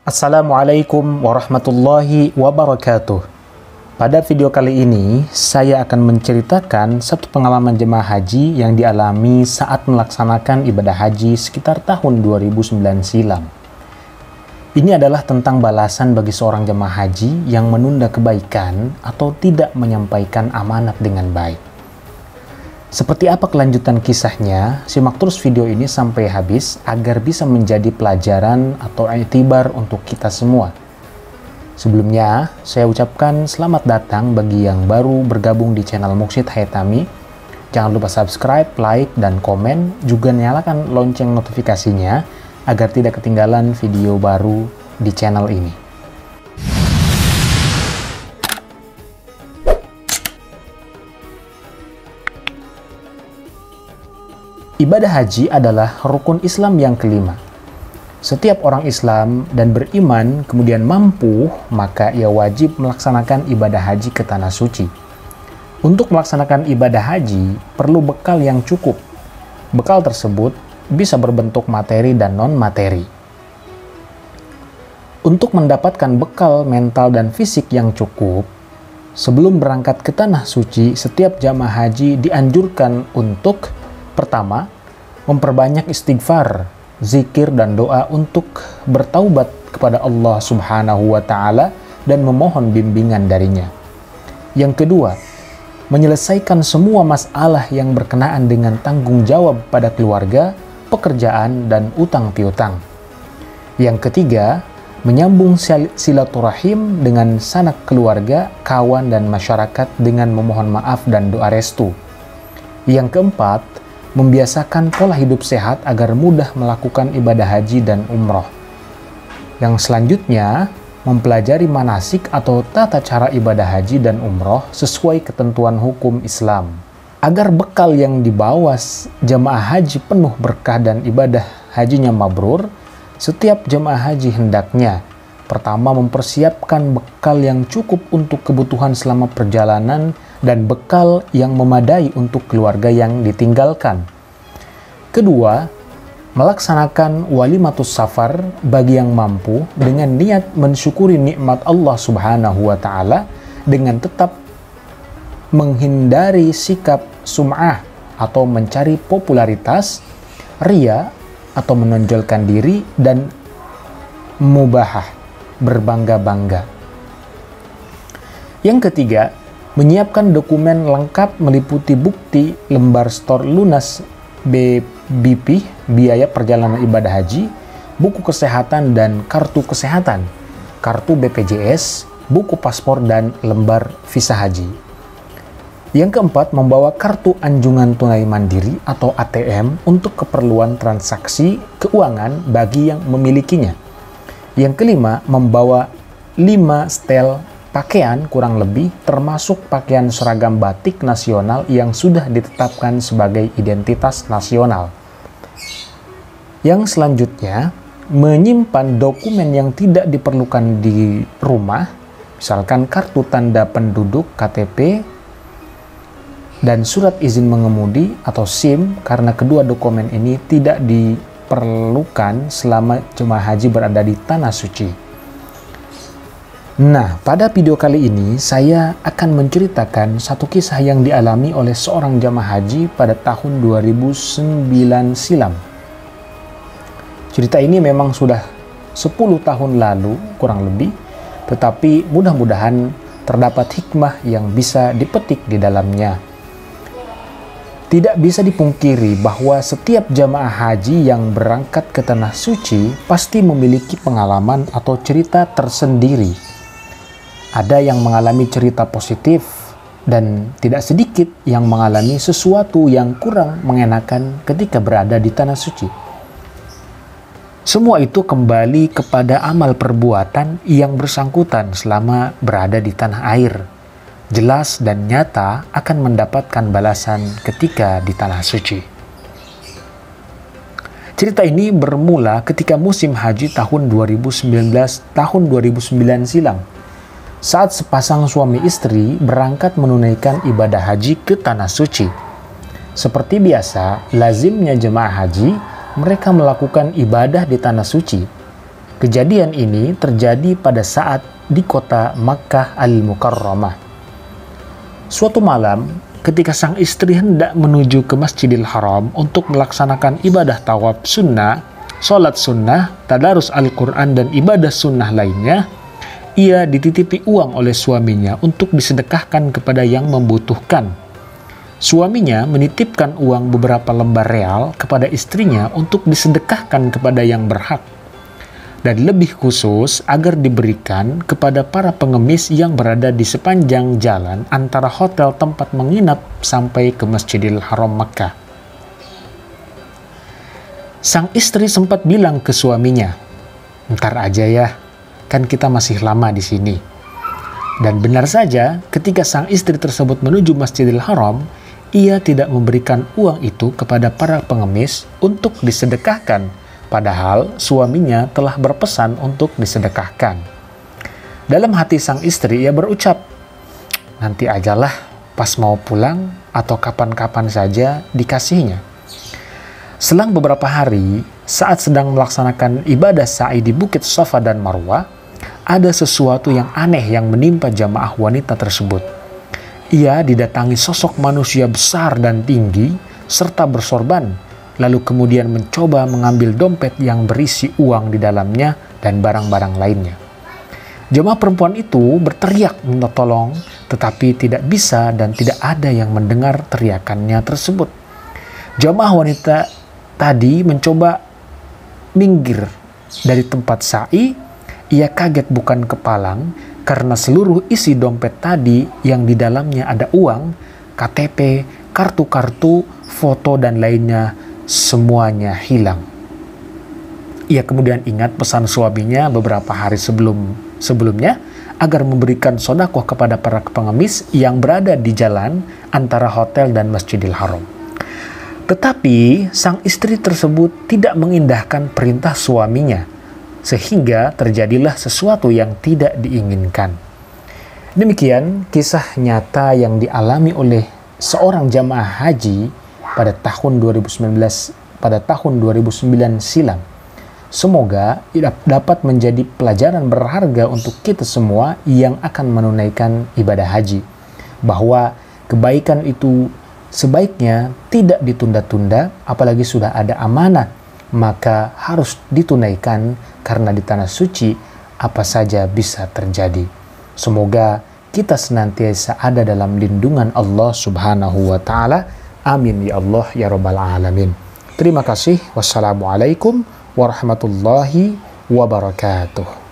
Assalamualaikum warahmatullahi wabarakatuh. Pada video kali ini, saya akan menceritakan satu pengalaman jemaah haji yang dialami saat melaksanakan ibadah haji sekitar tahun 2009 silam. Ini adalah tentang balasan bagi seorang jemaah haji yang menunda kebaikan atau tidak menyampaikan amanat dengan baik. Seperti apa kelanjutan kisahnya? Simak terus video ini sampai habis agar bisa menjadi pelajaran atau i'tibar untuk kita semua. Sebelumnya, saya ucapkan selamat datang bagi yang baru bergabung di channel Muksid Hayatami. Jangan lupa subscribe, like, dan komen. Juga nyalakan lonceng notifikasinya agar tidak ketinggalan video baru di channel ini. Ibadah haji adalah rukun Islam yang kelima. Setiap orang Islam dan beriman kemudian mampu, maka ia wajib melaksanakan ibadah haji ke tanah suci. Untuk melaksanakan ibadah haji, perlu bekal yang cukup. Bekal tersebut bisa berbentuk materi dan non-materi. Untuk mendapatkan bekal mental dan fisik yang cukup, sebelum berangkat ke tanah suci, setiap jamaah haji dianjurkan untuk pertama, memperbanyak istighfar, zikir dan doa untuk bertaubat kepada Allah Subhanahu wa Ta'ala dan memohon bimbingan darinya. Yang kedua, menyelesaikan semua masalah yang berkenaan dengan tanggung jawab pada keluarga, pekerjaan, dan utang piutang. Yang ketiga, menyambung silaturahim dengan sanak keluarga, kawan, dan masyarakat dengan memohon maaf dan doa restu. Yang keempat, membiasakan pola hidup sehat agar mudah melakukan ibadah haji dan umroh. Yang selanjutnya, mempelajari manasik atau tata cara ibadah haji dan umroh sesuai ketentuan hukum Islam. Agar bekal yang dibawa jemaah haji penuh berkah dan ibadah hajinya mabrur, setiap jemaah haji hendaknya pertama mempersiapkan bekal yang cukup untuk kebutuhan selama perjalanan dan bekal yang memadai untuk keluarga yang ditinggalkan. Kedua, melaksanakan walimatus safar bagi yang mampu dengan niat mensyukuri nikmat Allah Subhanahu wa Ta'ala dengan tetap menghindari sikap sum'ah atau mencari popularitas, ria atau menonjolkan diri, dan mubahah, berbangga-bangga. Yang ketiga, menyiapkan dokumen lengkap meliputi bukti lembar stor lunas BP, biaya perjalanan ibadah haji, buku kesehatan dan kartu kesehatan, kartu BPJS, buku paspor, dan lembar visa haji. Yang keempat, membawa kartu anjungan tunai mandiri atau ATM untuk keperluan transaksi keuangan bagi yang memilikinya. Yang kelima, membawa 5 setel pakaian kurang lebih, termasuk pakaian seragam batik nasional yang sudah ditetapkan sebagai identitas nasional. Yang selanjutnya, menyimpan dokumen yang tidak diperlukan di rumah, misalkan kartu tanda penduduk KTP dan surat izin mengemudi atau SIM, karena kedua dokumen ini tidak diperlukan selama jemaah haji berada di tanah suci. Nah, pada video kali ini saya akan menceritakan satu kisah yang dialami oleh seorang jamaah haji pada tahun 2009 silam. Cerita ini memang sudah 10 tahun lalu kurang lebih, tetapi mudah-mudahan terdapat hikmah yang bisa dipetik di dalamnya. Tidak bisa dipungkiri bahwa setiap jamaah haji yang berangkat ke tanah suci pasti memiliki pengalaman atau cerita tersendiri. Ada yang mengalami cerita positif dan tidak sedikit yang mengalami sesuatu yang kurang mengenakan ketika berada di tanah suci. Semua itu kembali kepada amal perbuatan yang bersangkutan selama berada di tanah air. Jelas dan nyata akan mendapatkan balasan ketika di tanah suci. Cerita ini bermula ketika musim haji tahun 2009 silam. Saat sepasang suami istri berangkat menunaikan ibadah haji ke tanah suci. Seperti biasa, lazimnya jemaah haji mereka melakukan ibadah di tanah suci. Kejadian ini terjadi pada saat di kota Makkah Al-Mukarramah. Suatu malam, ketika sang istri hendak menuju ke Masjidil Haram untuk melaksanakan ibadah tawaf sunnah, sholat sunnah, tadarus Al-Quran, dan ibadah sunnah lainnya, ia dititipi uang oleh suaminya untuk disedekahkan kepada yang membutuhkan. Suaminya menitipkan uang beberapa lembar real kepada istrinya untuk disedekahkan kepada yang berhak, dan lebih khusus agar diberikan kepada para pengemis yang berada di sepanjang jalan antara hotel tempat menginap sampai ke Masjidil Haram Makkah. Sang istri sempat bilang ke suaminya, "Ntar aja ya, kan kita masih lama di sini." Dan benar saja, ketika sang istri tersebut menuju Masjidil Haram, ia tidak memberikan uang itu kepada para pengemis untuk disedekahkan, padahal suaminya telah berpesan untuk disedekahkan. Dalam hati sang istri, ia berucap, "Nanti ajalah pas mau pulang atau kapan-kapan saja dikasihnya." Selang beberapa hari, saat sedang melaksanakan ibadah sa'i di Bukit Safa dan Marwah, ada sesuatu yang aneh yang menimpa jamaah wanita tersebut. Ia didatangi sosok manusia besar dan tinggi serta bersorban, lalu kemudian mencoba mengambil dompet yang berisi uang di dalamnya dan barang-barang lainnya. Jemaah perempuan itu berteriak minta tolong, tetapi tidak bisa dan tidak ada yang mendengar teriakannya tersebut. Jemaah wanita tadi mencoba minggir dari tempat sa'i. Ia kaget bukan kepalang karena seluruh isi dompet tadi yang di dalamnya ada uang, KTP, kartu-kartu, foto, dan lainnya semuanya hilang. Ia kemudian ingat pesan suaminya beberapa hari sebelumnya agar memberikan sedekah kepada para pengemis yang berada di jalan antara hotel dan Masjidil Haram. Tetapi sang istri tersebut tidak mengindahkan perintah suaminya, sehingga terjadilah sesuatu yang tidak diinginkan. Demikian kisah nyata yang dialami oleh seorang jamaah haji pada tahun 2009 silam. Semoga dapat menjadi pelajaran berharga untuk kita semua yang akan menunaikan ibadah haji, bahwa kebaikan itu sebaiknya tidak ditunda-tunda, apalagi sudah ada amanah, maka harus ditunaikan karena di tanah suci apa saja bisa terjadi. Semoga kita senantiasa ada dalam lindungan Allah Subhanahu wa Ta'ala. Amin ya Allah ya Rabbal Alamin. Terima kasih. Wassalamualaikum warahmatullahi wabarakatuh.